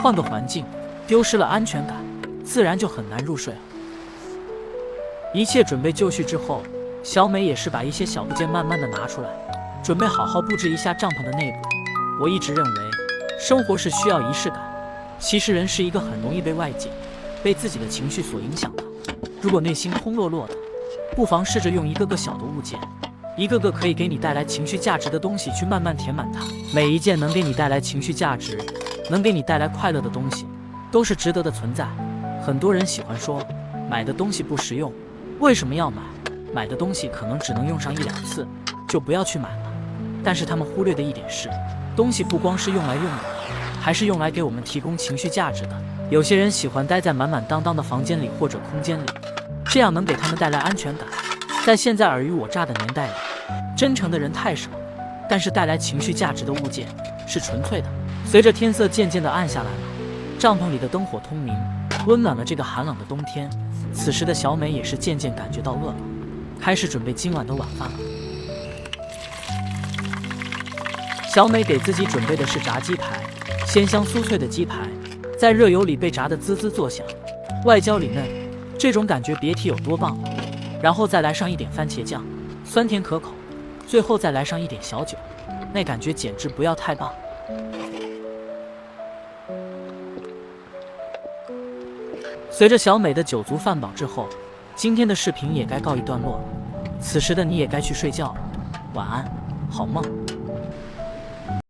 换个环境，丢失了安全感，自然就很难入睡了。一切准备就绪之后，小美也是把一些小部件慢慢的拿出来，准备好好布置一下帐篷的内部。我一直认为，生活是需要仪式感。其实人是一个很容易被外界、被自己的情绪所影响的。如果内心空落落的，不妨试着用一个个小的物件，一个个可以给你带来情绪价值的东西去慢慢填满它。每一件能给你带来情绪价值，能给你带来快乐的东西，都是值得的存在。很多人喜欢说，买的东西不实用，为什么要买？买的东西可能只能用上1、2次，就不要去买了。但是他们忽略的一点是，东西不光是用来用的，还是用来给我们提供情绪价值的。有些人喜欢待在满满当当的房间里或者空间里，这样能给他们带来安全感。在现在尔虞我诈的年代里，真诚的人太少，但是带来情绪价值的物件是纯粹的。随着天色渐渐地暗下来了，帐篷里的灯火通明，温暖了这个寒冷的冬天。此时的小美也是渐渐感觉到饿了，开始准备今晚的晚饭了。小美给自己准备的是炸鸡排，鲜香酥脆的鸡排在热油里被炸得滋滋作响，外焦里嫩，这种感觉别提有多棒了。然后再来上一点番茄酱，酸甜可口，最后再来上一点小酒，那感觉简直不要太棒。随着小美的酒足饭饱之后，今天的视频也该告一段落了。此时的你也该去睡觉了，晚安，好梦。